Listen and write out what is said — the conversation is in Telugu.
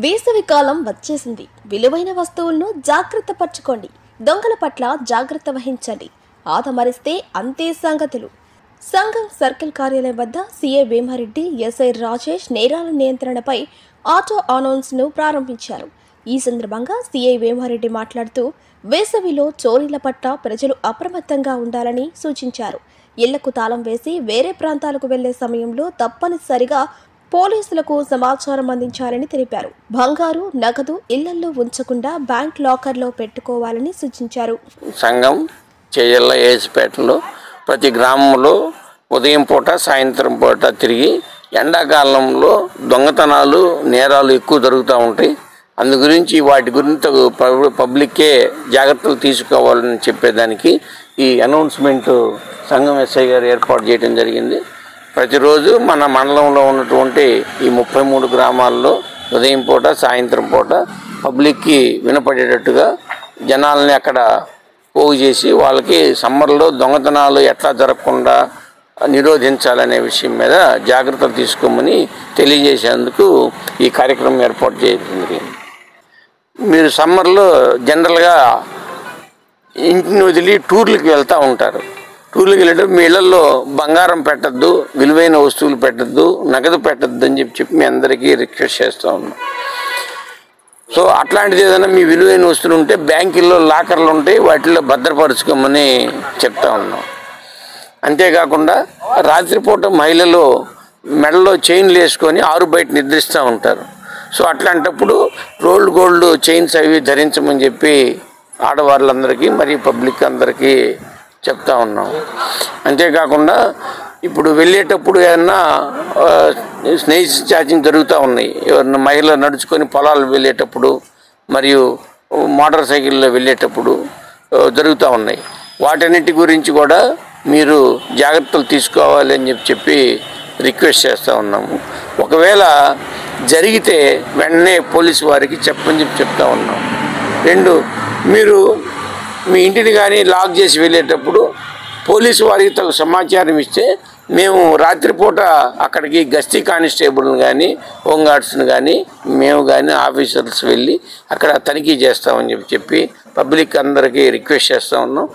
వేసవి కాలం వచ్చేసింది. విలువైన వస్తువులను జాగ్రత్త పరచుకోండి. దొంగల పట్ల జాగ్రత్త వహించండి. ఆదమరిస్తే అంతే సంగతులు. సంఘం సర్కిల్ కార్యాలయం వద్ద సీఏ వేమారెడ్డి, ఎస్ఐ రాజేష్ నేరాల నియంత్రణపై ఆటో అనౌన్స్ను ప్రారంభించారు. ఈ సందర్భంగా సీఐ వేమారెడ్డి మాట్లాడుతూ వేసవిలో చోరీల పట్ల ప్రజలు అప్రమత్తంగా ఉండాలని సూచించారు. ఇళ్లకు తాళం వేసి వేరే ప్రాంతాలకు వెళ్లే సమయంలో తప్పనిసరిగా పోలీసులకు సమాచారం అందించాలని తెలిపారు. బంగారు, నగదు ఇళ్లలో ఉంచకుండా బ్యాంక్ లాకర్లో పెట్టుకోవాలని సూచించారు. సంఘం చేజల్ల ఏసిపేటలో ప్రతి గ్రామంలో ఉదయం పూట సాయంత్రం పూట తిరిగి ఎండాకాలంలో దొంగతనాలు నేరాలు ఎక్కువ జరుగుతూ ఉంటాయి. అందు గురించి వాటి గురించి పబ్లిక్కే జాగ్రత్తలు తీసుకోవాలని చెప్పేదానికి ఈ అనౌన్స్మెంట్ సంఘం ఎస్ఐ గారు ఏర్పాటు చేయడం జరిగింది. ప్రతిరోజు మన మండలంలో ఉన్నటువంటి ఈ 33 గ్రామాల్లో ఉదయం పూట సాయంత్రం పూట పబ్లిక్కి వినపడేటట్టుగా జనాలని అక్కడ పోగు చేసి వాళ్ళకి సమ్మర్లో దొంగతనాలు ఎట్లా జరగకుండా నిరోధించాలనే విషయం మీద జాగ్రత్తలు తీసుకోమని తెలియజేసేందుకు ఈ కార్యక్రమం ఏర్పాటు చేసింది. మీరు సమ్మర్లో జనరల్గా ఇంటిని వదిలి టూర్లకు వెళ్తూ ఉంటారు. టూర్లకు వెళ్ళేటప్పుడు మీ ఇళ్లలో బంగారం పెట్టద్దు, విలువైన వస్తువులు పెట్టద్దు, నగదు పెట్టద్దు అని చెప్పి మీ అందరికీ రిక్వెస్ట్ చేస్తూ ఉన్నాం. సో అట్లాంటిది ఏదైనా మీ విలువైన వస్తువులు ఉంటే బ్యాంకుల్లో లాకర్లు ఉంటాయి, వాటిల్లో భద్రపరచుకోమని చెప్తా ఉన్నాం. అంతేకాకుండా రాత్రిపూట మహిళలు మెడలో చైన్లు వేసుకొని ఆరు బయట నిద్రిస్తూ ఉంటారు. సో అట్లాంటప్పుడు రోల్డ్ గోల్డ్ చైన్స్ అవి ధరించమని చెప్పి ఆడవాళ్ళందరికీ మరియు పబ్లిక్ అందరికీ చెప్తా ఉన్నాం. అంతేకాకుండా ఇప్పుడు వెళ్ళేటప్పుడు ఏమన్నా స్నేహితు ఛార్జింగ్ జరుగుతూ ఉన్నాయి. ఎవరన్నా మహిళలు నడుచుకొని పొలాలు వెళ్ళేటప్పుడు మరియు మోటార్ సైకిల్లో వెళ్ళేటప్పుడు జరుగుతూ ఉన్నాయి. వాటన్నిటి గురించి కూడా మీరు జాగ్రత్తలు తీసుకోవాలి అని చెప్పి రిక్వెస్ట్ చేస్తూ ఉన్నాము. ఒకవేళ జరిగితే వెంటనే పోలీసు వారికి చెప్పని చెప్తా ఉన్నాం. 2, మీరు మీ ఇంటిని కానీ లాక్ చేసి వెళ్ళేటప్పుడు పోలీసు వారికి తగు సమాచారం ఇస్తే మేము రాత్రిపూట అక్కడికి గస్తీ కానిస్టేబుల్ని కానీ హోంగార్డ్స్ని కానీ మేము కానీ ఆఫీసర్స్ వెళ్ళి అక్కడ తనిఖీ చేస్తామని చెప్పి పబ్లిక్ అందరికీ రిక్వెస్ట్ చేస్తూ ఉన్నాం.